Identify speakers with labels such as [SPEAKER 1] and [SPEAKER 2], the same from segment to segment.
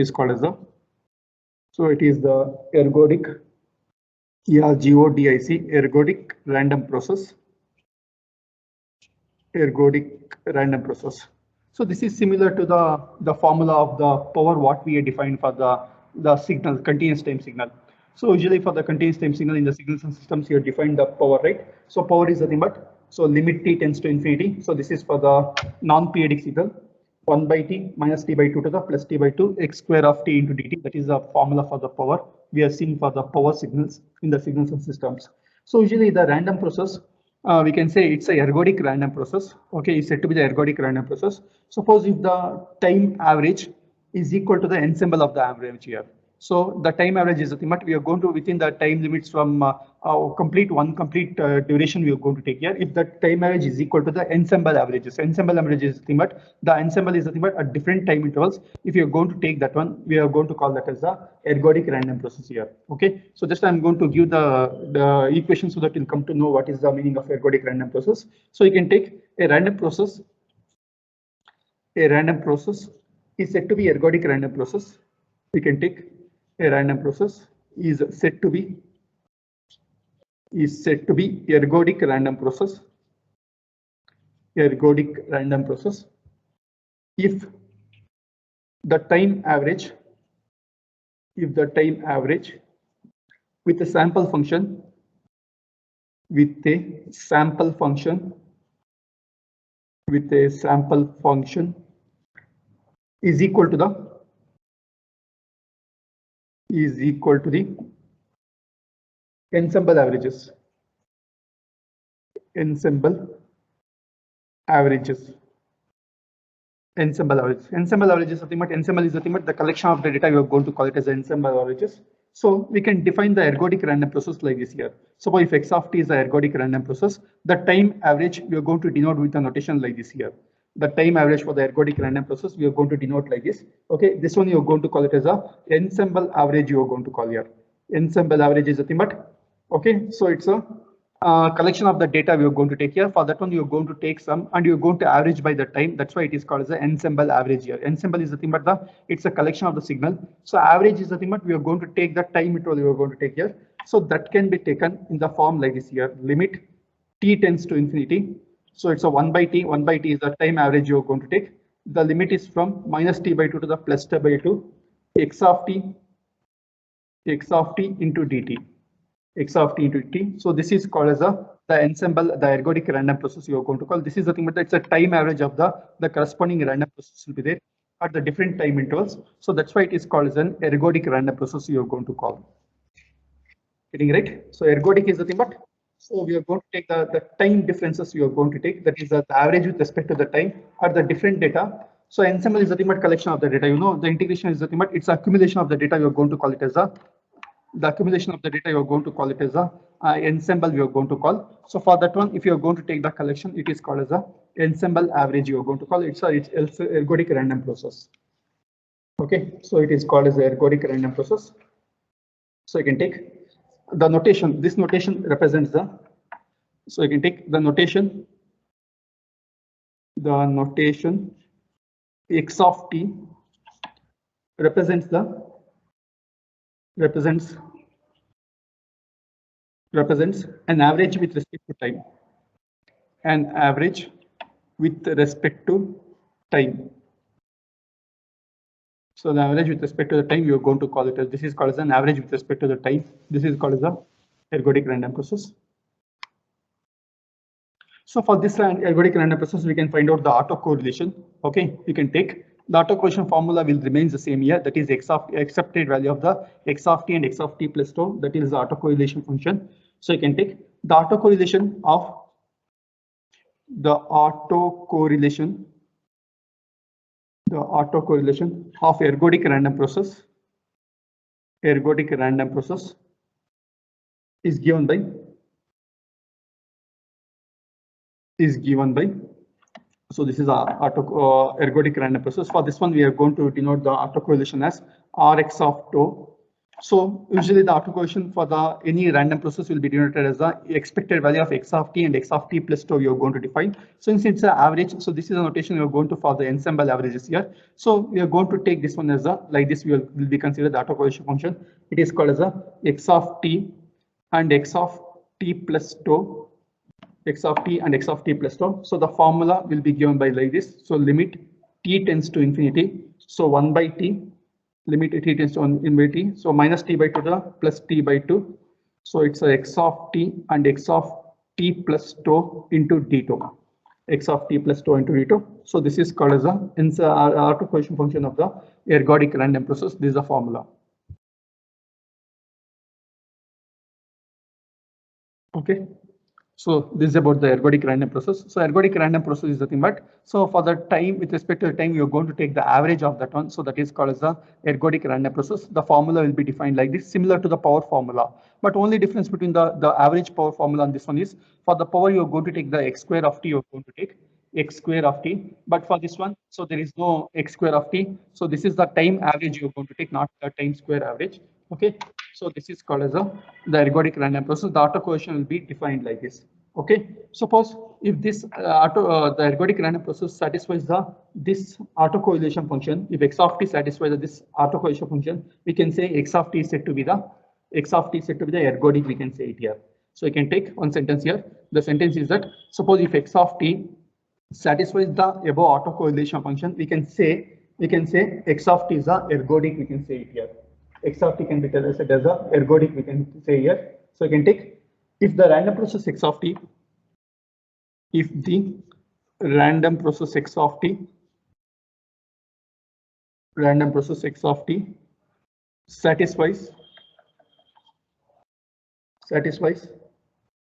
[SPEAKER 1] is called as the, so it is the ergodic, ergodic random process. Ergodic random process. So this is similar to the formula of the power what we defined for the signal, continuous time signal. So usually for the continuous time signal in the signals and systems, you define the power, right? So power is nothing but, so limit t tends to infinity. So this is for the non-periodic signal, 1 by t minus t by 2 to the plus t by 2 x square of t into dt. That is the formula for the power we are seeing for the power signals in the signals and systems. So usually the random process, we can say it's a ergodic random process. Okay, it's said to be the ergodic random process. Suppose if the time average is equal to the ensemble of the average here. So the time average is nothing but we are going to within the time limits from complete duration we are going to take here. If the time average is equal to the ensemble averages, ensemble average is nothing but the ensemble is nothing but at different time intervals. If you are going to take that one, we are going to call that as the ergodic random process here. Okay, so just I'm going to give the equation so that you'll come to know what is the meaning of ergodic random process. So you can take a random process. A random process is said to be ergodic random process. We can take a random process is said to be ergodic random process. Ergodic random process if the time average with a sample function is equal to the ensemble averages. Ensemble average is nothing but ensemble is nothing but the collection of the data. We are going to call it as ensemble averages. So we can define the ergodic random process like this here. Suppose if x of t is the ergodic random process, the time average we are going to denote with a notation like this here. The time average for the ergodic random process we are going to denote like this. Okay, this one you are going to call it as a ensemble average. You are going to call here ensemble average is nothing but, okay, so it's a collection of the data we are going to take here. For that one, you're going to take some and you're going to average by the time. That's why it is called as the ensemble average here. Ensemble is nothing but it's a collection of the signal. So average is nothing but we are going to take the time interval we are going to take here. So that can be taken in the form like this here. Limit t tends to infinity. So it's a 1 by t. 1 by t is the time average you're going to take. The limit is from minus t by 2 to the plus t by 2 x of t into dt. X of t into t. So this is called as the ensemble, the ergodic random process you are going to call. This is the thing, but it's a time average of the corresponding random process will be there at the different time intervals. So that's why it is called as an ergodic random process you are going to call. Getting right? So ergodic is the thing, but so we are going to take the time differences you are going to take. That is the average with respect to the time at the different data. So ensemble is the ultimate collection of the data. You know, the integration is the ultimate. It's accumulation of the data. You are going to call it as the accumulation of the data. You are going to call it as a ensemble. You are going to call. So for that one, if you are going to take the collection, it is called as a ensemble average. You are going to call it. It's ergodic random process. Okay, so it is called as the ergodic random process. So you can take the notation. This notation represents the. So you can take the notation. The notation x of t represents an average with respect to time. An average with respect to time. So the average with respect to the time, you are going to call it as, this is called as an average with respect to the time. This is called as a ergodic random process. So for this ergodic random process, we can find out the autocorrelation. Okay, you can take the autocorrelation formula will remain the same here. That is x of accepted value of the x of t and x of t plus tau. That is the autocorrelation function. So you can take the autocorrelation of ergodic random process. Ergodic random process is given by so this is our ergodic random process. For this one, we are going to denote the autocorrelation as Rx of tau So usually the autocorrelation for the any random process will be denoted as the expected value of x of t and x of t plus tau you're going to define. Since it's an average, so this is a notation you're going to for the ensemble averages here. So we are going to take this one as a like this will be considered the autocorrelation function. It is called as a x of t and x of t plus tau, x of t and x of t plus tau. So the formula will be given by like this. So limit t tends to infinity. So 1 by t, limit t tends to infinity. So minus t by 2 the plus t by 2. So it's a x of t and x of t plus tau into d tau. X of t plus tau into d tau. So this is called as a autocorrelation function of the ergodic random process. This is the formula. Okay. So this is about the ergodic random process. So ergodic random process is nothing but, so for the time, with respect to the time, you're going to take the average of that one. So that is called as the ergodic random process. The formula will be defined like this, similar to the power formula. But only difference between the average power formula and this one is, for the power, you're going to take the x square of t, you're going to take x square of t. But for this one, so there is no x square of t. So this is the time average you're going to take, not the time square average. Okay. So this is called as the ergodic random process. The autocorrelation will be defined like this. Okay. Suppose if this the ergodic random process satisfies the this autocorrelation function, if x of t satisfies this autocorrelation function, we can say x of t is said to be the ergodic. We can say it here. So you can take one sentence here. The sentence is that suppose if x of t satisfies the above autocorrelation function, we can say x of t is a ergodic. We can say it here. X of t can be said as a ergodic. We can say here. So you can take if the random process x of t, if the random process x of t, satisfies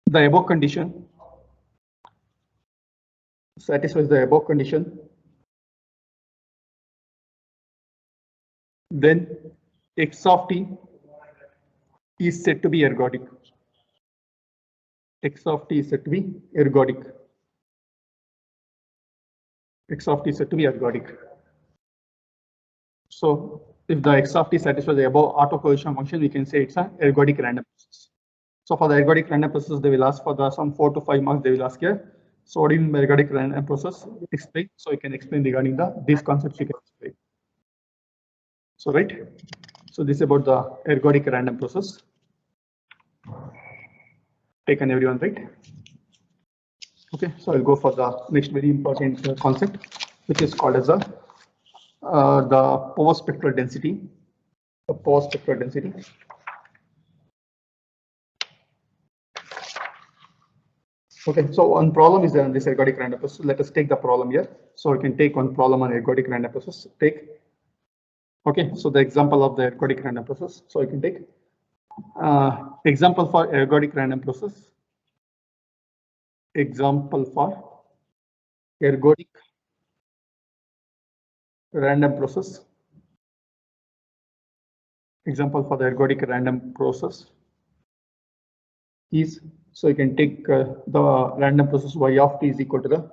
[SPEAKER 1] the above condition, then x of t is said to be ergodic. X of t is said to be ergodic. X of t is said to be ergodic. So if the x of t satisfies the above autocorrelation function, we can say it's an ergodic random process. So for the ergodic random process, they will ask for the some 4 to 5 marks. They will ask here. So what do you mean by ergodic random process? Explain. So you can explain regarding these concepts. You can explain. So right. So this is about the ergodic random process. Taken everyone, right? Okay. So I'll go for the next very important concept, which is called as the power spectral density. The power spectral density. Okay, so one problem is on this ergodic random process. Let us take the problem here. So we can take one problem on ergodic random process. Okay, so the example of the ergodic random process. So I can take example for ergodic random process. Example for ergodic random process. Example for the ergodic random process is, so you can take the random process y of t is equal to the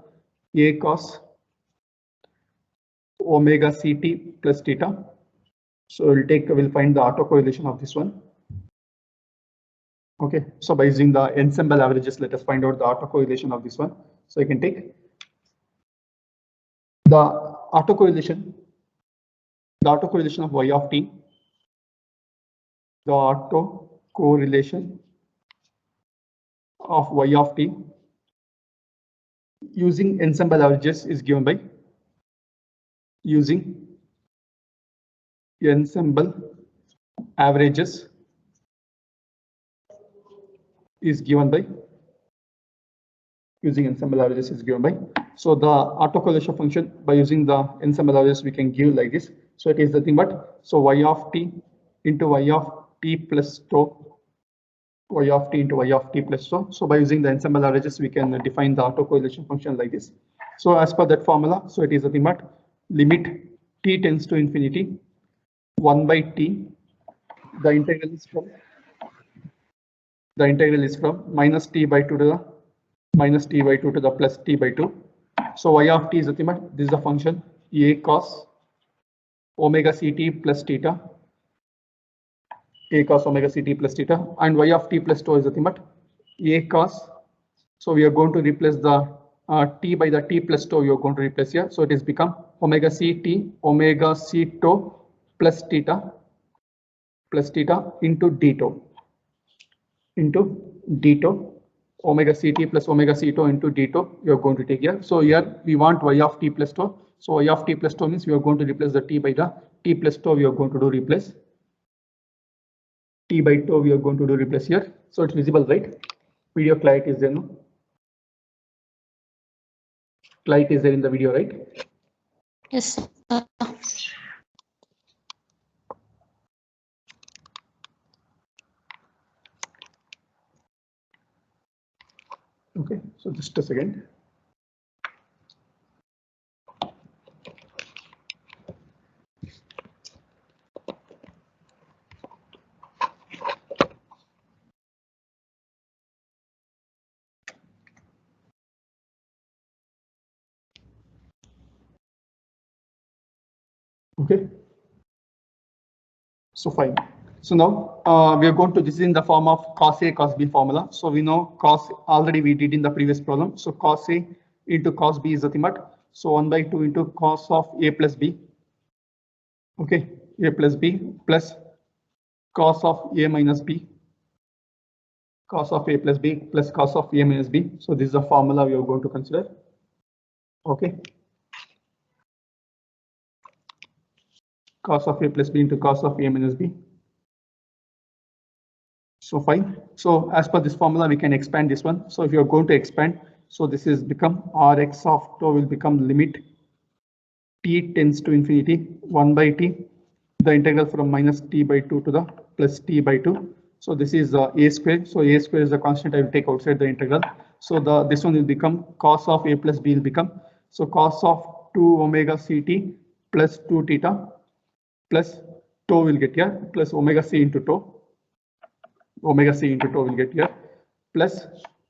[SPEAKER 1] a cos omega ct plus theta. So we'll find the autocorrelation of this one. Okay, so by using the ensemble averages, let us find out the autocorrelation of this one. So you can take the autocorrelation of y of t, the autocorrelation of y of t using ensemble averages is given by using ensemble averages is given by so the autocorrelation function by using the ensemble averages we can give like this. So it is the thing, but so y of t into y of t plus tau, y of t into y of t plus tau. So by using the ensemble averages we can define the autocorrelation function like this. So as per that formula, so it is the thing, but limit t tends to infinity 1 by t, the integral is from minus t by 2 to the minus t by 2 to the plus t by 2. So y of t is nothing but this is the function a cos omega ct plus theta a cos omega ct plus theta, and y of t plus tau is nothing but a cos. So we are going to replace the t by the t plus tau. You are going to replace here. So it is become omega c tau plus theta into d tau omega ct plus omega c tau into d tau. You are going to take here. So here we want y of t plus tau. So y of t plus tau means we are going to replace the t by the t plus tau. We are going to do replace t by tau. We are going to do replace here. So it's visible, right? Video clarity is there, no? Clarity is there in the video, right?
[SPEAKER 2] Yes.
[SPEAKER 1] Okay, so just a second. Okay. So fine. So now we are going to, this is in the form of cos A cos B formula. So we know cos already we did in the previous problem. So cos A into cos B is nothing but, so 1 by 2 into cos of A plus B. Okay, A plus B plus cos of A minus B, cos of A plus B plus cos of A minus B. So this is the formula we are going to consider. Okay, cos of A plus B into cos of A minus B. So fine. So as per this formula, we can expand this one. So if you are going to expand, so this is become Rx of tau will become limit t tends to infinity 1 by t, the integral from minus t by 2 to the plus t by 2. So this is a square. So a square is the constant I will take outside the integral. So this one will become cos of a plus b will become, so cos of 2 omega ct plus 2 theta plus tau will get here plus omega c into tau will get here plus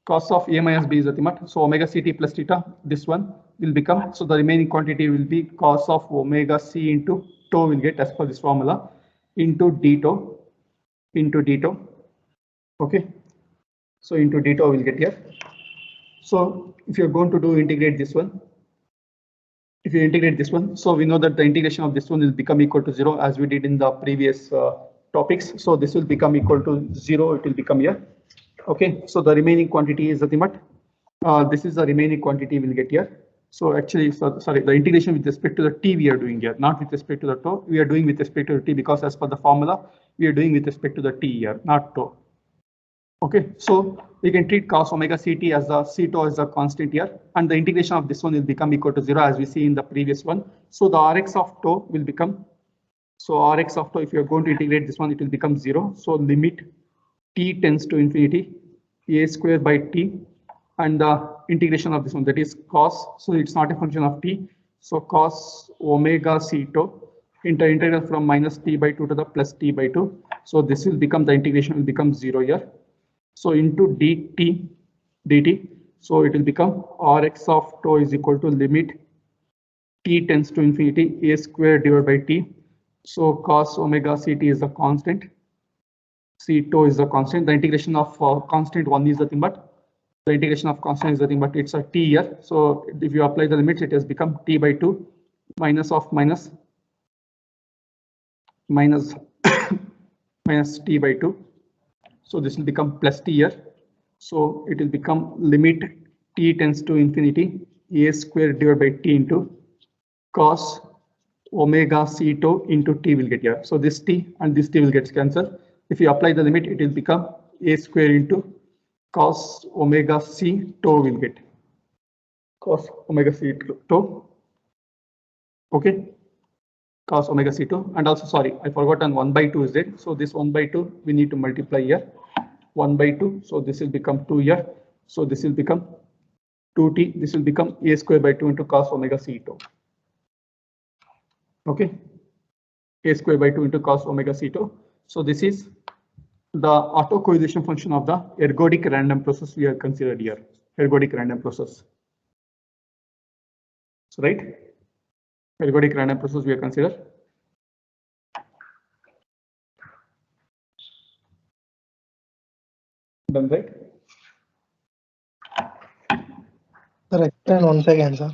[SPEAKER 1] cos of a minus b is nothing but, so omega ct plus theta, this one will become, so the remaining quantity will be cos of omega c into tau will get as per this formula into d tau okay, so into d tau will get here. So if you're going to do integrate this one, if you integrate this one, so we know that the integration of this one will become equal to 0 as we did in the previous topics. So this will become equal to 0, it will become here. Okay, so the remaining quantity is nothing but, this is the remaining quantity we'll get here. So actually, sorry, the integration with respect to the t we are doing here, not with respect to the tau. We are doing with respect to the t because as per the formula, we are doing with respect to the t here, not tau. Okay, so we can treat cos omega ct as the c tau as a constant here, and the integration of this one will become equal to 0 as we see in the previous one. So the Rx of tau will become, so Rx of tau, if you are going to integrate this one, it will become 0. So limit t tends to infinity a square by t, and the integration of this one, that is cos, so it's not a function of t, so cos omega c tau into integral from minus t by 2 to the plus t by 2. So this will become, the integration will become 0 here. So into dt, so it will become Rx of tau is equal to limit t tends to infinity a square divided by t. So cos omega ct is the constant, c tau is the constant. The integration of constant one is nothing but, the integration of constant is nothing but, it's a t here. So if you apply the limits, it has become t by 2 minus of minus minus t by 2. So this will become plus t here. So it will become limit t tends to infinity a square divided by t into cos omega c tau into t will get here. So this t and this t will get cancelled. If you apply the limit, it will become a square into cos omega c tau will get cos omega c tau. Okay, cos omega c tau, and also sorry, I forgot 1 by 2 is there. So this 1 by 2 we need to multiply here. 1 by 2, so this will become 2 here. So this will become 2t, this will become a square by 2 into cos omega c tau. Okay, a square by 2 into cos omega c tau. So this is the autocorrelation function of the ergodic random process we have considered here, ergodic random process. So right, ergodic random process we have considered. done, right?
[SPEAKER 3] Sir, explain once again, sir.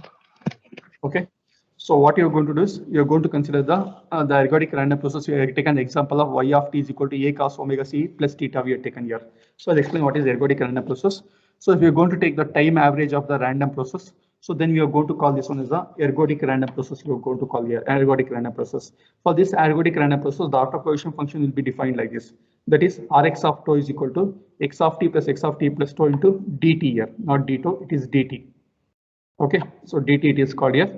[SPEAKER 1] Okay. So what you're going to do is you're going to consider the ergodic random process. You have taken the example of y of t is equal to a cos omega c plus theta we have taken here. So I'll explain what is ergodic random process. So if you're going to take the time average of the random process, so then we are going to call this one as the ergodic random process. You're going to call here ergodic random process. For this ergodic random process, the autocorrelation function will be defined like this. That is Rx of tau is equal to x of t plus tau into dt here, not d tau, it is dt. Okay, so dt it is called here.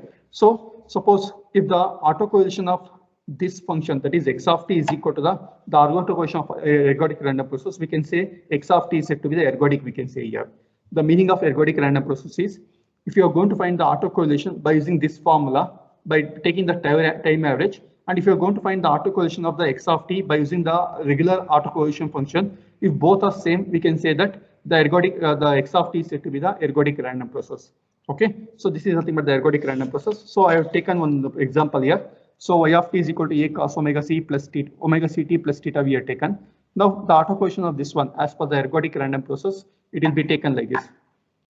[SPEAKER 1] So suppose if the autocorrelation of this function, that is x of t, is equal to the autocorrelation of ergodic random process, we can say x of t is said to be the ergodic, we can say here. The meaning of ergodic random process is if you are going to find the autocorrelation by using this formula, by taking the time average, and if you are going to find the autocorrelation of the x of t by using the regular autocorrelation function, if both are same, we can say that the ergodic the x of t is said to be the ergodic random process. Okay, so this is nothing but the ergodic random process. So I have taken one example here. So y of t is equal to a cos omega c plus t omega ct plus theta we have taken. Now the autocorrelation of this one as per the ergodic random process, it will be taken like this.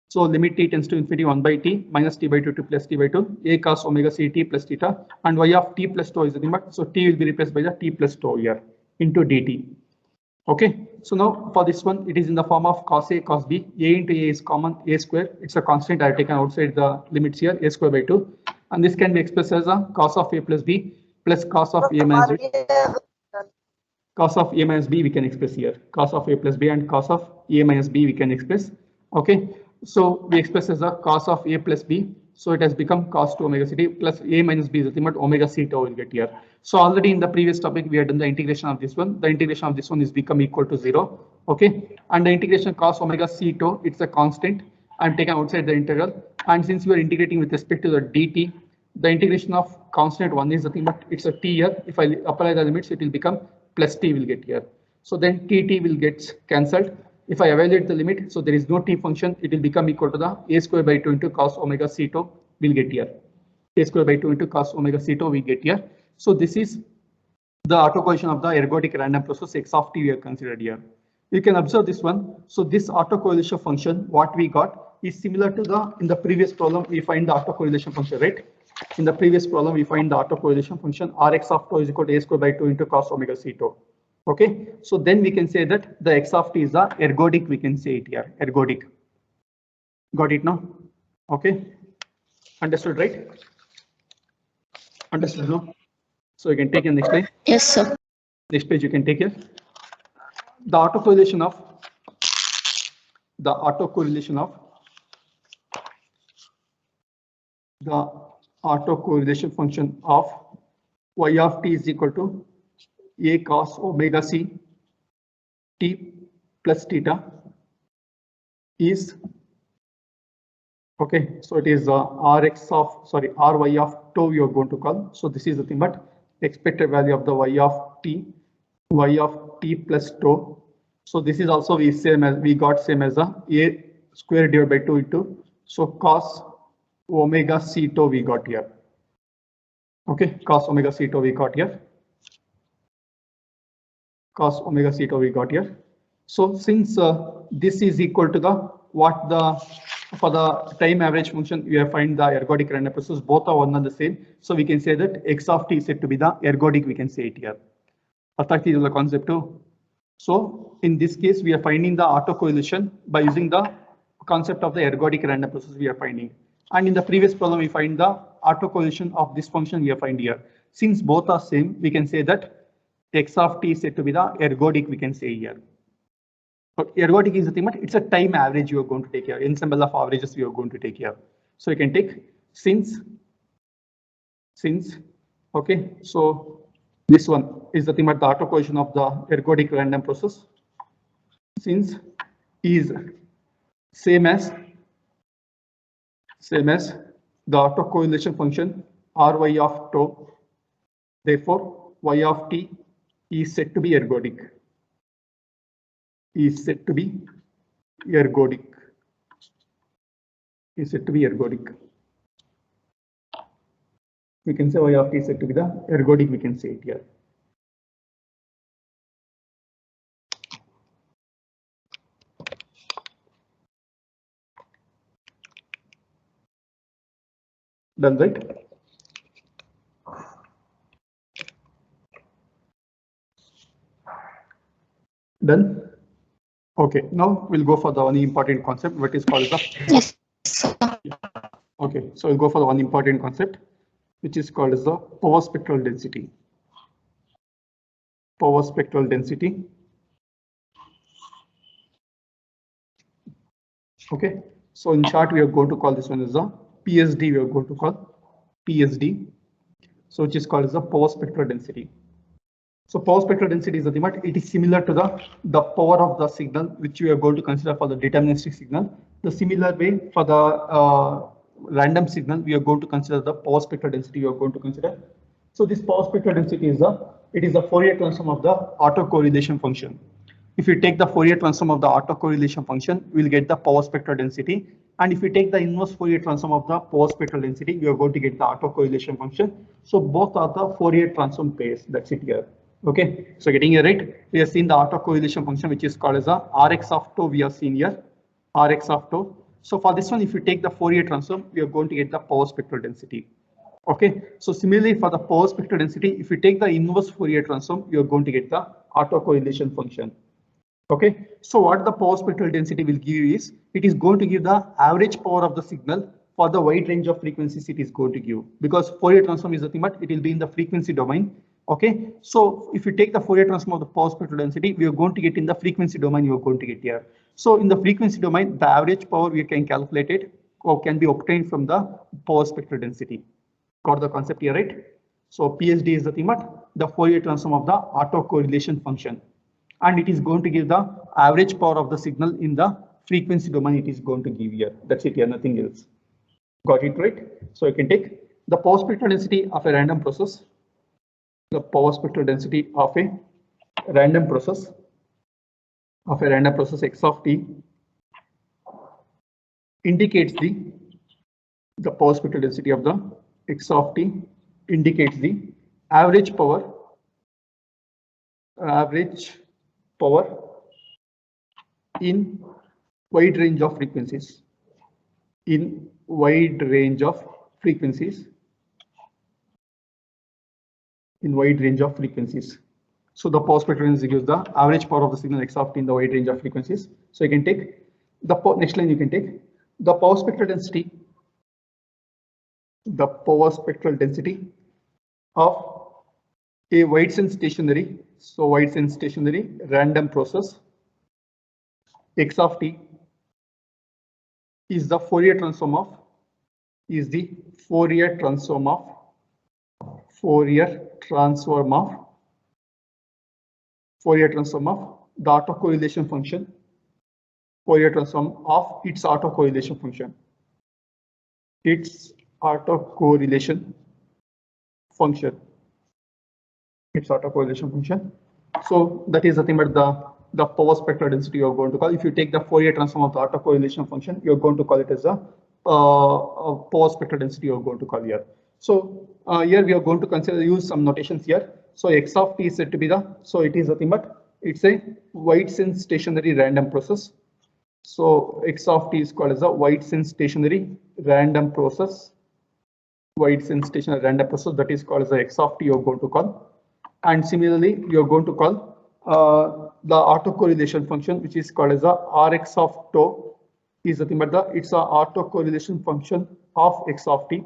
[SPEAKER 1] So limit t tends to infinity 1 by t minus t by 2 to plus t by 2 a cos omega c t plus theta, and y of t plus tau is nothing but, so t will be replaced by the t plus tau here into dt. Okay, so now for this one, it is in the form of cos a cos b. A into a is common, a square. It's a constant I have taken outside the limits here, a square by 2. And this can be expressed as a cos of a plus b plus cos of a minus b. Cos of a minus b we can express here. Cos of a plus b and cos of a minus b we can express. Okay, so we express as a cos of a plus b. So it has become cos 2 omega ct plus a minus b is nothing but omega c tau will get here. So already in the previous topic we had done the integration of this one. The integration of this one is become equal to 0. Okay, and the integration cos omega c tau, it's a constant. I'm taking outside the integral, and since we are integrating with respect to the dt, the integration of constant one is nothing but it's a t here. If I apply the limits, it will become plus t will get here. So then tt will get cancelled. If I evaluate the limit, so there is no t function, it will become equal to the a square by 2 into cos omega c tau will get here. A square by 2 into cos omega c tau we get here. So this is the autocorrelation of the ergodic random process x of t we have considered here. You can observe this one. So this autocorrelation function, what we got is similar to in the previous problem we find the autocorrelation function, right? In the previous problem we find the autocorrelation function Rx of tau is equal to a square by 2 into cos omega c tau. Okay, so then we can say that the x of t is the ergodic, we can say it here, ergodic. Got it now? Okay, understood, right? Understood, no? So you can take your next page.
[SPEAKER 2] Yes, sir.
[SPEAKER 1] Next page you can take here. The autocorrelation of the autocorrelation function of y of t is equal to a cos omega c t plus theta is, okay, so it is rx of, sorry, ry of tau you are going to call. So this is nothing but expected value of the y of t plus tau. So this is also we got same as a square divided by 2 into, so cos omega c tau we got here. Okay, cos omega c tau we got here. Cos omega c tau we got here. So since this is equal to the for the time average function we have find the ergodic random process, both are one and the same. So we can say that x of t is said to be the ergodic, we can say it here. Athakti is the concept too. So in this case we are finding the autocorrelation by using the concept of the ergodic random process we are finding. And in the previous problem we find the autocorrelation of this function we are find here. Since both are same, we can say that x of t is said to be the ergodic, we can say here. But ergodic is nothing but it's a time average you are going to take here. Ensemble of averages you are going to take here. So you can take since, okay, so this one is nothing but the autocorrelation of the ergodic random process. Since is same as the autocorrelation function ry of tau, therefore y of t is said to be ergodic. Is said to be ergodic. Is said to be ergodic. We can say y of t is said to be the ergodic, we can say it here. Done, right? Done. Okay, now we'll go for the one important concept, what is called the.
[SPEAKER 2] Yes, sir.
[SPEAKER 1] Okay, so we'll go for the one important concept, which is called as the power spectral density. Power spectral density. Okay, so in short, we are going to call this one as the PSD. We are going to call PSD, so which is called as the power spectral density. So power spectral density is nothing but it is similar to the power of the signal, which we are going to consider for the deterministic signal. The similar way for the random signal, we are going to consider the power spectral density. We are going to consider. So this power spectral density is the Fourier transform of the autocorrelation function. If you take the Fourier transform of the autocorrelation function, we'll get the power spectral density. And if you take the inverse Fourier transform of the power spectral density, we are going to get the autocorrelation function. So both are the Fourier transform pairs. That's it here. Okay, so getting it right, we have seen the autocorrelation function, which is called as a Rx of tau. We have seen here Rx of tau. So for this one, if you take the Fourier transform, we are going to get the power spectral density. Okay, so similarly for the power spectral density, if you take the inverse Fourier transform, you are going to get the autocorrelation function. Okay, so what the power spectral density will give you is, it is going to give the average power of the signal for the wide range of frequencies it is going to give, because Fourier transform is nothing but it will be in the frequency domain. Okay, so if you take the Fourier transform of the power spectral density, we are going to get in the frequency domain, you are going to get here. So in the frequency domain, the average power we can calculate it or can be obtained from the power spectral density. Got the concept here, right? So PSD is nothing but the Fourier transform of the autocorrelation function, and it is going to give the average power of the signal in the frequency domain. It is going to give here. That's it here, nothing else. Got it right? So you can take the power spectral density of a random process. The power spectral density of a random process x of t indicates the power spectral density of the x of t indicates the average power in wide range of frequencies. In wide range of frequencies. So the power spectral density gives the average power of the signal x of t in the wide range of frequencies. So you can take the next line. You can take the power spectral density. The power spectral density of a wide sense stationary. So wide sense stationary random process x of t is the Fourier transform of Fourier transform of the autocorrelation function. Fourier transform of its autocorrelation function. Its autocorrelation function. So that is nothing but the power spectral density you are going to call. If you take the Fourier transform of the autocorrelation function, you are going to call it as a power spectral density you are going to call here. So here we are going to use some notations here. So x of t is said to be so it is nothing but it's a wide sense stationary random process. So x of t is called as a wide sense stationary random process. That is called as the x of t you are going to call. And similarly, you are going to call the autocorrelation function, which is called as the Rx of tau, is nothing but it's a autocorrelation function of x of t.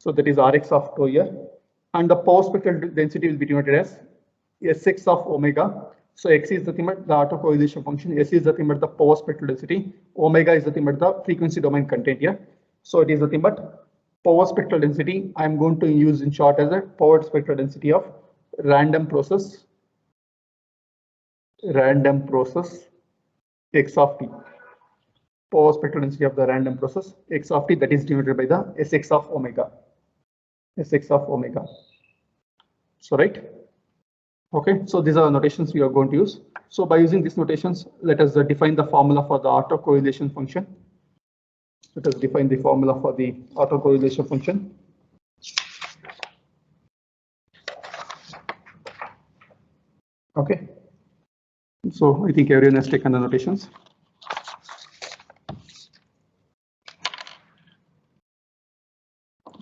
[SPEAKER 1] So that is Rx of tau here. And the power spectral density will be denoted as Sx of omega. So x is nothing but the autocorrelation function, S is nothing but the power spectral density, omega is nothing but the frequency domain content here. So it is nothing but power spectral density. I am going to use in short as a power spectral density of random process x of t. Power spectral density of the random process x of t, that is denoted by the Sx of omega. So right. Okay, so these are the notations we are going to use. So by using these notations, let us define the formula for the autocorrelation function. Let us define the formula for the autocorrelation function. Okay, so I think everyone has taken the notations.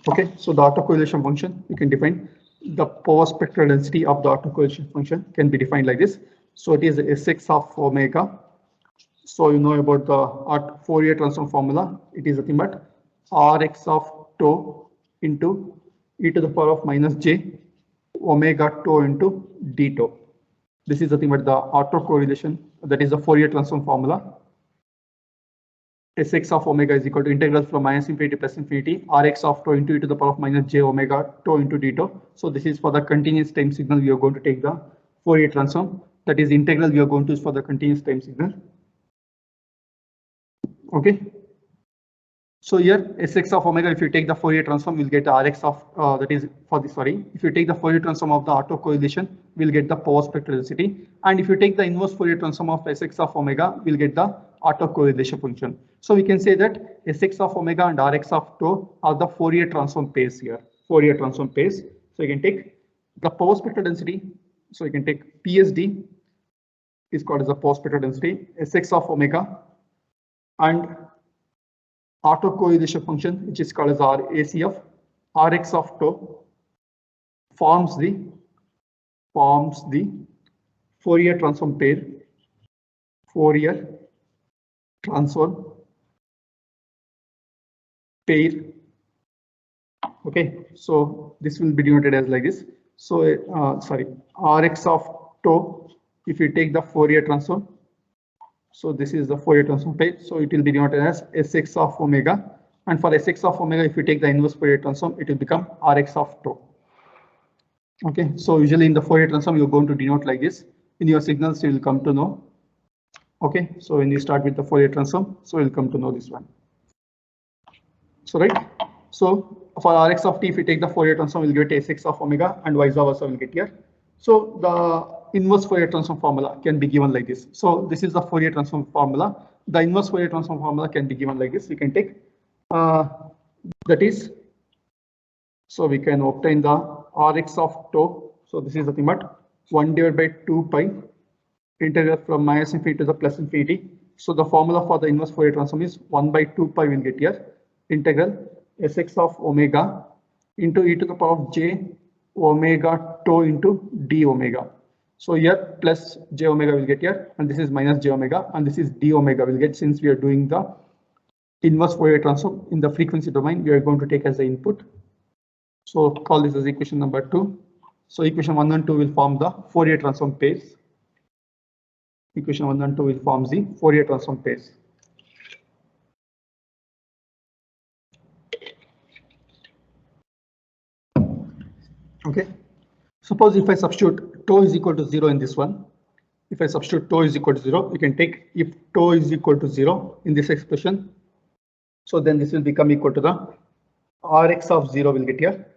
[SPEAKER 1] Okay, so the autocorrelation function, you can define the power spectral density of the autocorrelation function can be defined like this. So it is Sx of omega. So you know about the Fourier transform formula. It is nothing but Rx of tau into e to the power of minus j omega tau into d tau. This is nothing but the autocorrelation, that is the Fourier transform formula. Sx of omega is equal to integral from minus infinity to plus infinity Rx of tau into e to the power of minus j omega tau into d tau. So this is for the continuous time signal. We are going to take the Fourier transform. That is integral we are going to use for the continuous time signal. Okay. So here Sx of omega, if you take the Fourier transform, we'll get Rx of that is for the if you take the Fourier transform of the autocorrelation, we'll get the power spectral density. And if you take the inverse Fourier transform of Sx of omega, we'll get the autocorrelation function. So we can say that Sx of omega and Rx of tau are the Fourier transform pairs here. Fourier transform pairs. So you can take the power spectral density. So you can take PSD is called as the power spectral density, Sx of omega, and autocorrelation function, which is called as ACF, Rx of tau forms the Fourier transform pair, Fourier transform pair. Okay, so this will be denoted as like this. So Rx of tau, if you take the Fourier transform, so this is the Fourier transform pair, so it will be denoted as Sx of omega, and for Sx of omega, if you take the inverse Fourier transform, it will become Rx of tau. Okay, so usually in the Fourier transform, you're going to denote like this. In your signals, you will come to know. Okay, so when you start with the Fourier transform, so you'll come to know this one. So right, so for Rx of t, if you take the Fourier transform, we'll get Sx of omega, and vice versa we'll get here. So the inverse Fourier transform formula can be given like this. So this is the Fourier transform formula. The inverse Fourier transform formula can be given like this. You can take that is, so we can obtain the Rx of tau. So this is nothing but 1 divided by 2 pi integral from minus infinity to the plus infinity. So the formula for the inverse Fourier transform is 1 by 2 pi we'll get here, integral Sx of omega into e to the power of j omega tau into d omega. So here plus j omega will get here, and this is minus j omega, and this is d omega will get, since we are doing the inverse Fourier transform in the frequency domain, we are going to take as the input. So call this as equation number 2. So equation 1 and 2 will form the Fourier transform pairs. Equation 1 and 2 will form the Fourier transform pairs. Okay. Suppose if I substitute tau is equal to 0 in this one, if I substitute tau is equal to 0, you can take if tau is equal to 0 in this expression. So then this will become equal to the Rx of 0 will get here.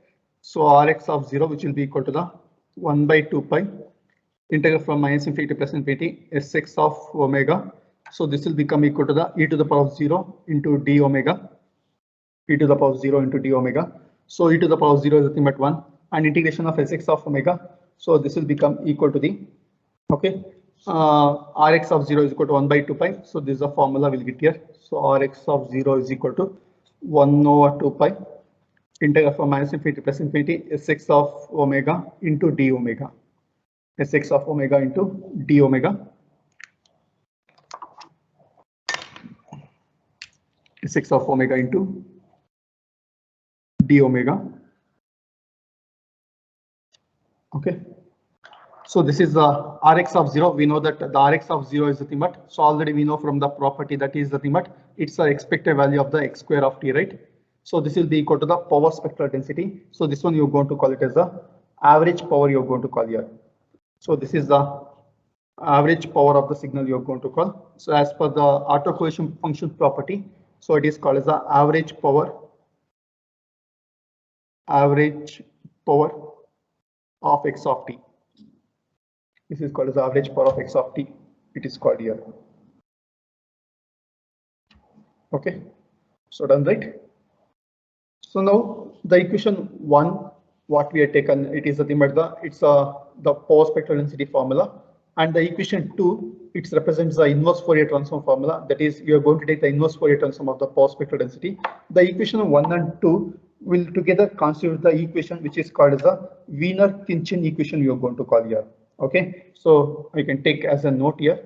[SPEAKER 1] So Rx of 0, which will be equal to the 1 by 2 pi integral from minus infinity to plus infinity Sx of omega. So this will become equal to the e to the power of 0 into d omega, e to the power of 0 into d omega. So e to the power of 0 is nothing but 1, and integration of Sx of omega. So this will become equal to the, okay, Rx of 0 is equal to 1 by 2 pi. So this is the formula we'll get here. So Rx of 0 is equal to 1 over 2 pi integral from minus infinity to plus infinity Sx of omega into d omega. Sx of omega into d omega. Sx of omega into d omega. Okay. So this is the Rx of 0. We know that the Rx of 0 is nothing but, so already we know from the property that is nothing but it's the expected value of the x square of t, right? So this will be equal to the power spectral density. So this one you're going to call it as the average power you're going to call here. So this is the average power of the signal you're going to call. So as per the autocorrelation function property, so it is called as the average power of x of t. This is called as the average power of x of t. It is called here. Okay, so done, right? So now the equation 1, what we have taken, it is nothing but the power spectral density formula, and the equation 2, it represents the inverse Fourier transform formula. That is, you are going to take the inverse Fourier transform of the power spectral density. The equation 1 and 2 will together constitute the equation which is called as the Wiener-Khinchin equation you are going to call here. Okay, so I can take as a note here.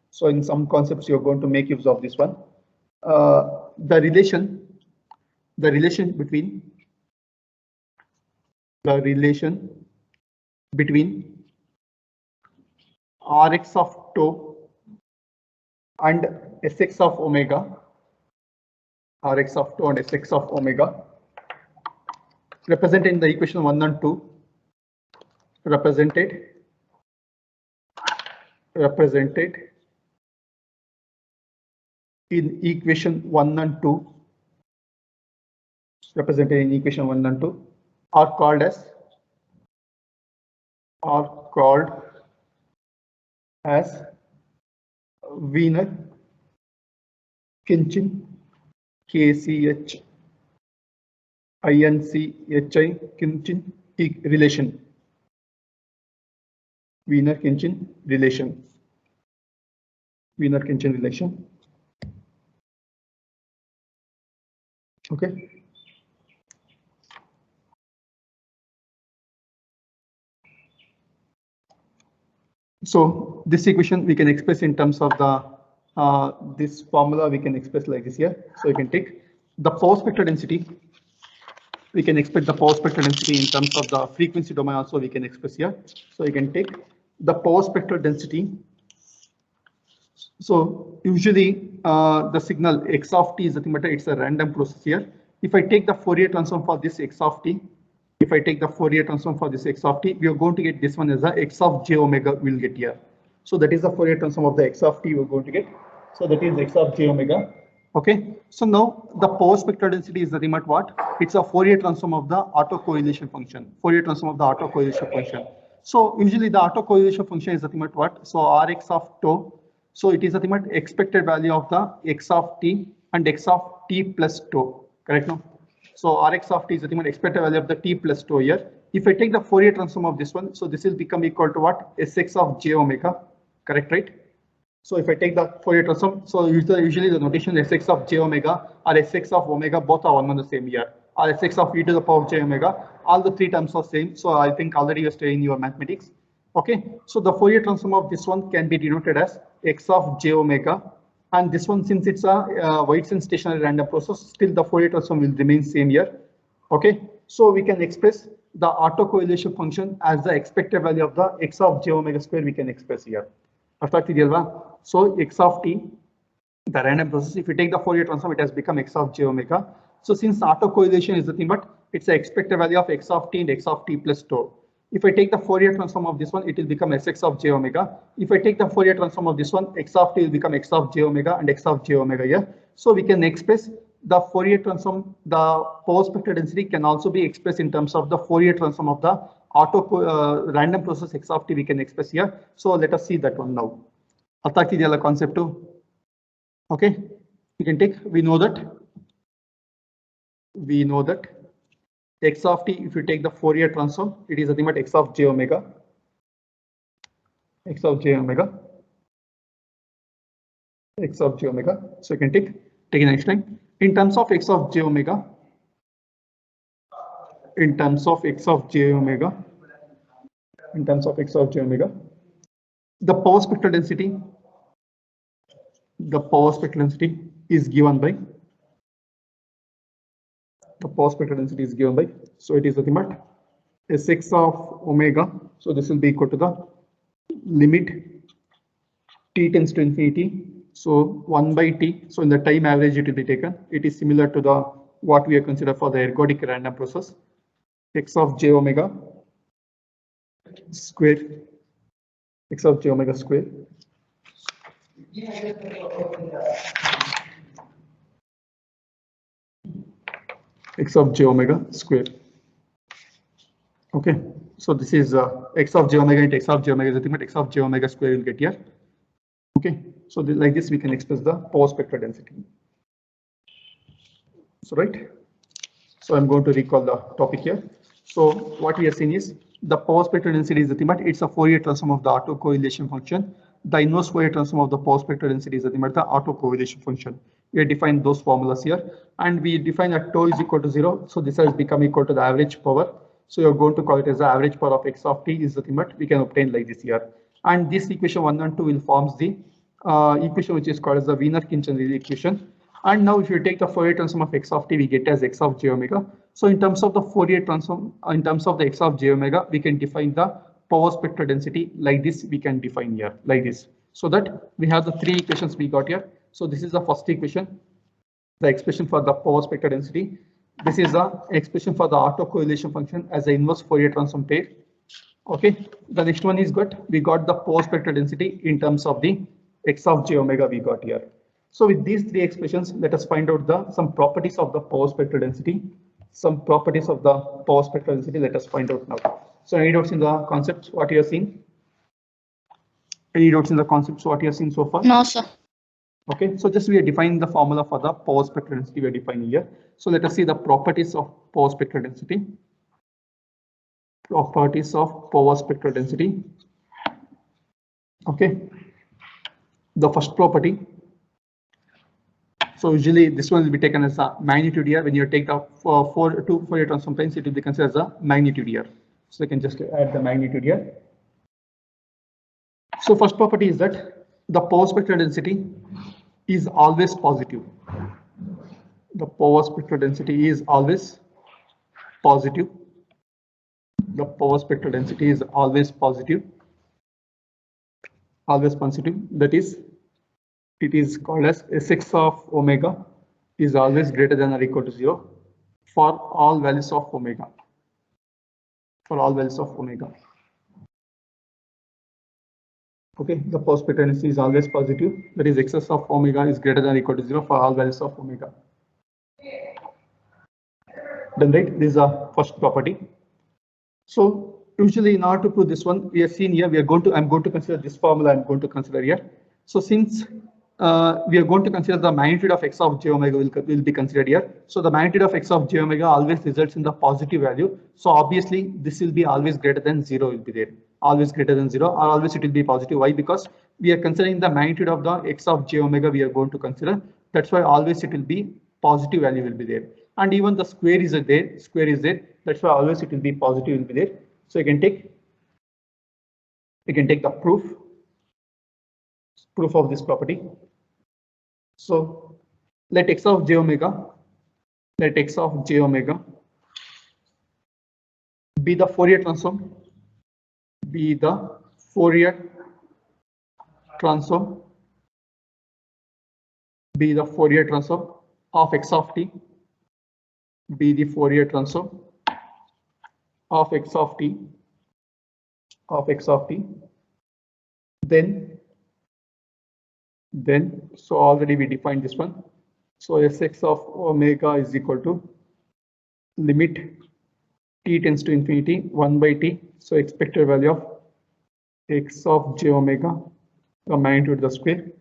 [SPEAKER 1] So in some concepts you are going to make use of this one. The relation between Rx of tau and Sx of omega, Rx of tau and Sx of omega, represented in the equation 1 and 2, represented in equation 1 and 2, are called as Wiener-Khinchin, KCH INCHI Khinchin relation. Wiener-Khinchin relation. Okay. So this equation we can express in terms of the this formula we can express like this here. So you can take the power spectral density. We can expect the power spectral density in terms of the frequency domain also we can express here. So you can take the power spectral density. So usually the signal x of t is nothing but it's a random process here. If I take the Fourier transform for this x of t, we are going to get this one as a x of j omega we'll get here. So that is the Fourier transform of the x of t we're going to get. So that is x of j omega. Okay. So now the power spectral density is nothing but what? It's a Fourier transform of the autocorrelation function. So usually the autocorrelation function is nothing but what? So Rx of tau. So it is nothing but expected value of the x of t and x of t plus tau. Correct now? So Rx of t is nothing but expected value of the t plus tau here. If I take the Fourier transform of this one, so this will become equal to what? Sx of j omega. Correct, right? So if I take the Fourier transform, so usually the notation Sx of j omega or Sx of omega both are one and the same here. Or Sx of e to the power of j omega, all the three terms are same. So I think already you're studying your mathematics. Okay, so the Fourier transform of this one can be denoted as x of j omega, and this one, since it's a Whiteson stationary random process, still the Fourier transform will remain same here. Okay, so we can express the autocorrelation function as the expected value of the x of j omega square we can express here. So x of t, the random process, if you take the Fourier transform, it has become x of j omega. So since the autocorrelation is nothing but it's the expected value of x of t and x of t plus tau. If I take the Fourier transform of this one, it will become Sx of j omega. If I take the Fourier transform of this one, x of t will become x of j omega and x of j omega here. So we can express the Fourier transform, the power spectral density can also be expressed in terms of the Fourier transform of the random process x of t we can express here. So let us see that one now. Concept too. Okay, you can take, we know that x of t, if you take the Fourier transform, it is nothing but x of j omega. So you can take it next time. In terms of x of j omega, the power spectral density is given by so it is nothing but Sx of omega. So this will be equal to the limit t tends to infinity. So 1 by t. So in the time average it will be taken. It is similar to the what we have considered for the ergodic random process. X of j omega square. X of j omega square. X of j omega square. Okay, so this is x of j omega and x of j omega is nothing but x of j omega square you'll get here. Okay, so like this we can express the power spectral density. So right, so I'm going to recall the topic here. So what we are seeing is the power spectral density is nothing but it's a Fourier transform of the autocorrelation function. The inverse Fourier transform of the power spectral density is nothing but the autocorrelation function. We define those formulas here, and we define that tau is equal to 0. So this has become equal to the average power. So you're going to call it as the average power of x of t is the limit we can obtain like this here. And this equation 1 and 2 will forms the equation which is called as the Wiener-Kinchen equation. And now if you take the Fourier transform of x of t, we get as x of j omega. So in terms of the Fourier transform, in terms of the x of j omega, we can define the power spectral density like this. We can define here like this. So that we have the three equations we got here. So this is the first equation, the expression for the power spectral density. This is the expression for the autocorrelation function as the inverse Fourier transform pair. Okay, the next one is good. We got the power spectral density in terms of the x of j omega we got here. So with these three expressions, let us find out the some properties of the power spectral density. Some properties of the power spectral density. Let us find out now. So any doubts in the concepts what you are seeing? Any doubts in the concepts what you are seeing so far?
[SPEAKER 2] No, sir.
[SPEAKER 1] Okay, so just we are defining the formula for the power spectral density we are defining here. So let us see the properties of power spectral density. Properties of power spectral density. Okay, the first property. So usually this one will be taken as a magnitude here. When you take the Fourier transform planes, it will be considered as a magnitude here. So you can just add the magnitude here. So first property is that the power spectral density is always positive. The power spectral density is always positive. The power spectral density is always positive. Always positive. That is, it is called as Sx of omega is always greater than or equal to 0 for all values of omega. For all values of omega. Okay, the power spectral density is always positive. That is, excess of omega is greater than or equal to 0 for all values of omega. Then right, this is a first property. So usually in order to prove this one, we have seen here, I'm going to consider this formula I'm going to consider here. So since we are going to consider the magnitude of x of j omega will be considered here. So the magnitude of x of j omega always results in the positive value. So obviously this will be always greater than 0 will be there. Always greater than 0, or always it will be positive. Why? Because we are considering the magnitude of the x of j omega we are going to consider. That's why always it will be positive value will be there. And even the square is there. That's why always it will be positive will be there. So you can take the proof of this property. So let x of j omega be the Fourier transform. Be the Fourier transform. Be the Fourier transform of x of t. Be the Fourier transform of x of t. Then so already we defined this one. So Sx of omega is equal to limit t tends to infinity 1 by t. So expected value of x of j omega, the magnitude the square.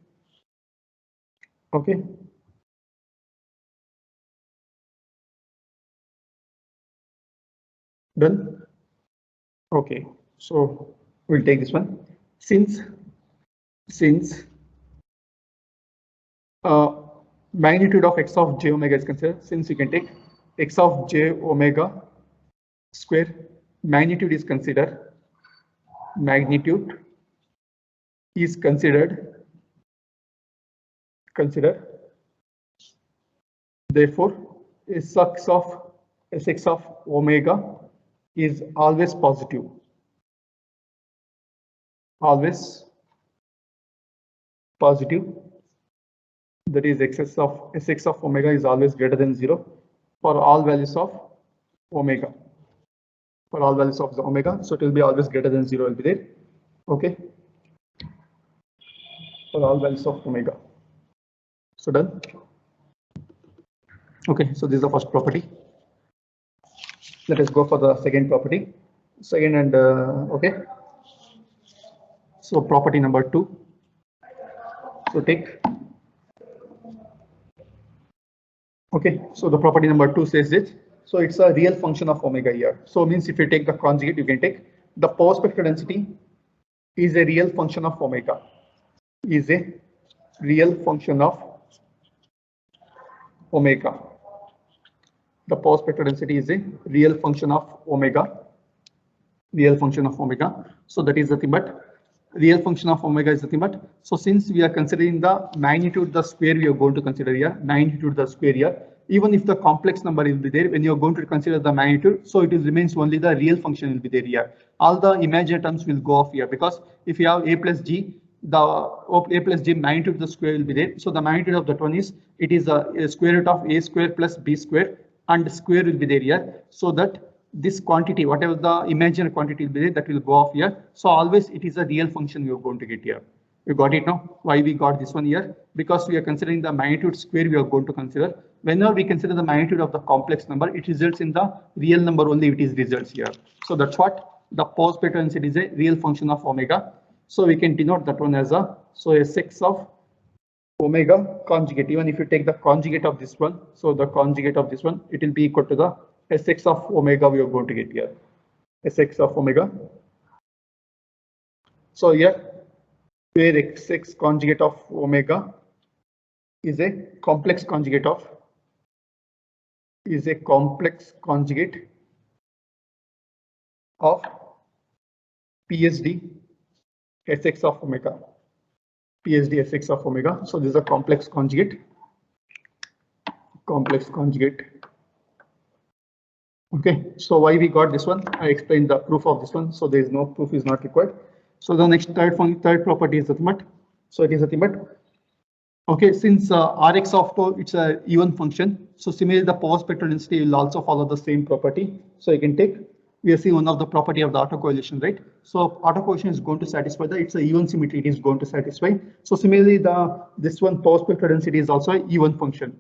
[SPEAKER 1] Okay. Done. Okay. So we'll take this one. Since magnitude of x of j omega is considered, since you can take x of j omega square, magnitude is considered. Therefore, Sx of omega is always positive. Always positive. That is, Sx of omega is always greater than 0 for all values of omega. For all values of the omega, so it will be always greater than 0 will be there. Okay. For all values of omega. So done. Okay, so this is the first property. Let us go for the second property. Second and okay. So property number 2. So take. Okay, so the property number 2 says this. So it's a real function of omega here. So means if you take the conjugate, you can take the power spectral density is a real function of omega. Is a real function of omega. The power spectral density is a real function of omega. Real function of omega. So that is nothing but real function of omega is nothing but. So since we are considering the magnitude, the square we are going to consider here, magnitude the square here. Even if the complex number will be there, when you are going to consider the magnitude, so it remains only the real function will be there here. All the imaginary terms will go off here, because if you have a plus g, the a plus g magnitude of the square will be there. So the magnitude of that one is, it is a square root of a square plus b square, and square will be there here, so that this quantity, whatever the imaginary quantity will be there, that will go off here. So always it is a real function you are going to get here. You got it now? Why we got this one here? Because we are considering the magnitude square we are going to consider. Whenever we consider the magnitude of the complex number, it results in the real number only, it is results here. So that's what the power spectral density is, a real function of omega. So we can denote that one as a, so sx of omega conjugate. Even if you take the conjugate of this one, so the conjugate of this one, it will be equal to the sx of omega we are going to get here. Sx of omega. So here, where sx conjugate of omega is a complex conjugate of, PSD sx of omega. PSD sx of omega. So this is a complex conjugate. Okay, so why we got this one? I explained the proof of this one. So there is no proof is not required. So the next third property is nothing but. So it is nothing but. Okay, since Rx of tau, it's a even function. So similarly, the power spectral density will also follow the same property. So you can take, we are seeing one of the property of the autocorrelation, right? So autocorrelation is going to satisfy the, it's a even symmetry, it is going to satisfy. So similarly, this one power spectral density is also an even function.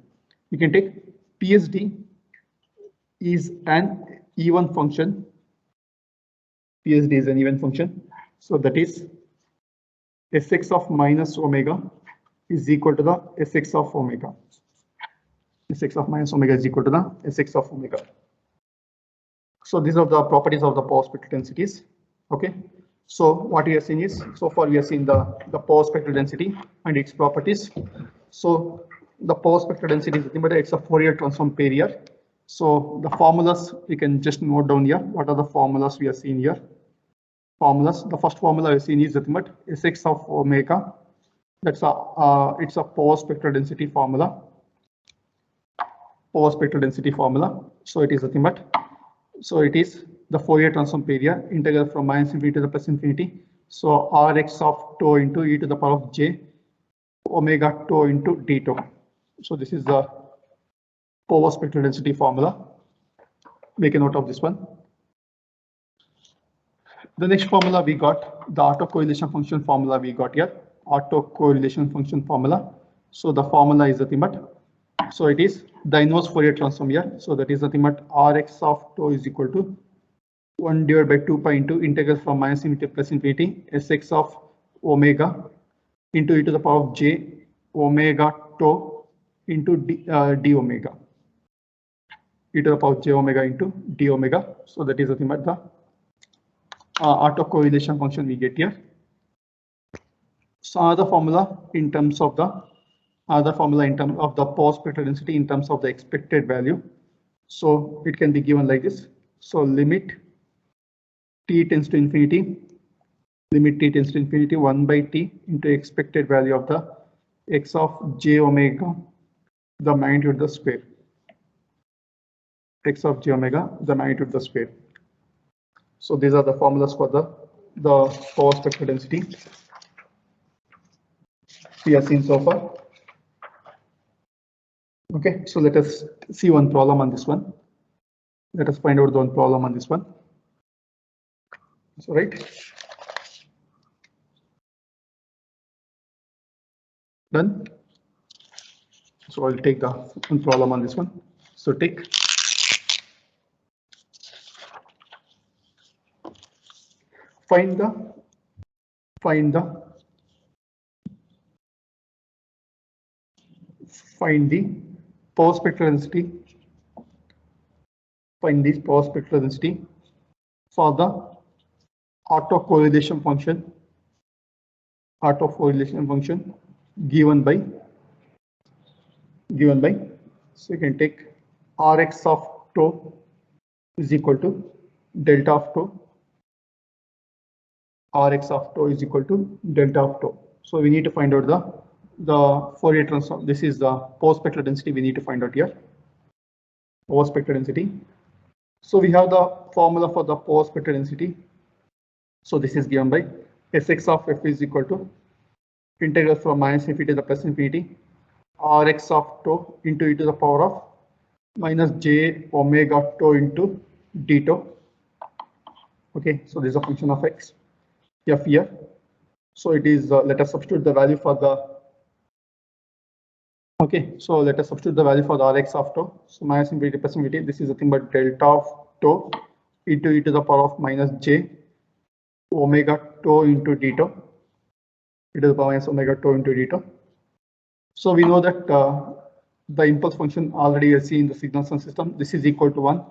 [SPEAKER 1] You can take PSD is an even function. PSD is an even function. So that is sx of minus omega is equal to the sx of omega. Sx of minus omega is equal to the sx of omega. So these are the properties of the power spectral densities. Okay. So what we are seeing is, so far we are seeing the power spectral density and its properties. So the power spectral density is nothing but it's a Fourier transform pair here. So the formulas we can just note down here. What are the formulas we are seeing here? Formulas. The first formula we are seeing is nothing but sx of omega. That's a it's a power spectral density formula. Power spectral density formula. So it is nothing but, so it is the Fourier transform pair here, integral from minus infinity to the plus infinity. So Rx of tau into e to the power of j omega tau into d tau. So this is the power spectral density formula. Make a note of this one. The next formula we got, the autocorrelation function formula we got here. Autocorrelation function formula. So the formula is nothing but, so it is the inverse Fourier transform here. So that is nothing but Rx of tau is equal to 1 divided by 2 pi into integral from minus infinity to plus infinity sx of omega into e to the power of j omega tau into d omega. E to the power of j omega into d omega. So that is nothing but the autocorrelation function we get here. So other formula in terms of the power spectral density in terms of the expected value. So it can be given like this. So limit t tends to infinity, 1 by t into expected value of the x of j omega, the magnitude of the square. X of j omega, the magnitude of the square. So these are the formulas for the power spectral density we have seen so far. Okay, so let us see one problem on this one. Let us find out the one problem on this one. So right. Done. So I'll take the one problem on this one. So take find the power spectral density. Find this power spectral density for the autocorrelation function. Given by So you can take Rx of tau is equal to delta of tau. Rx of tau is equal to delta of tau. So we need to find out the Fourier transform. This is the power spectral density we need to find out here. Power spectral density. So we have the formula for the power spectral density. So this is given by Sx of f is equal to integral from minus infinity to the plus infinity Rx of tau into e to the power of minus j omega tau into d tau. Okay, so this is a function of x f here. So it is let us substitute the value for the so let us substitute the value for the Rx of tau. So minus infinity plus infinity, this is nothing but delta of tau into e to the power of minus j omega tau into d tau, e to the power minus omega tau into d tau. So we know that the impulse function already you see in the signal system. This is equal to 1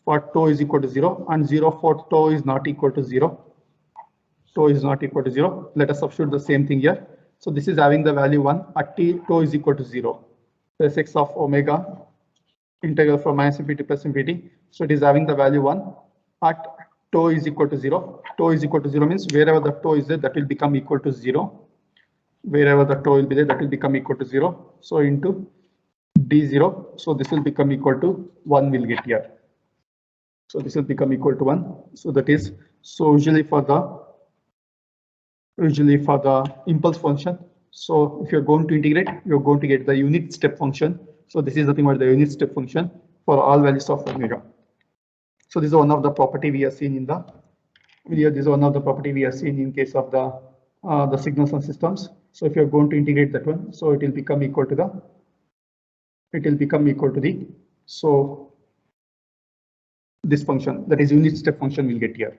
[SPEAKER 1] for tau is equal to 0 and 0 for tau is not equal to 0. Tau is not equal to 0. Let us substitute the same thing here. So this is having the value 1 at t tau is equal to 0. Plus x of omega integral from minus infinity plus infinity. So it is having the value 1 at tau is equal to 0. Tau is equal to 0 means wherever the tau is there, that will become equal to 0. Wherever the tau will be there, that will become equal to 0. So into d0. So this will become equal to 1 will get here. So this will become equal to 1. So that is, so usually for the impulse function. So if you're going to integrate, you're going to get the unit step function. So this is nothing but the unit step function for all values of omega. So this is one of the property we have seen in the video. This is one of the property we have seen in case of the signals and systems. So if you're going to integrate that one, so it will become equal to so this function, that is unit step function, will get here.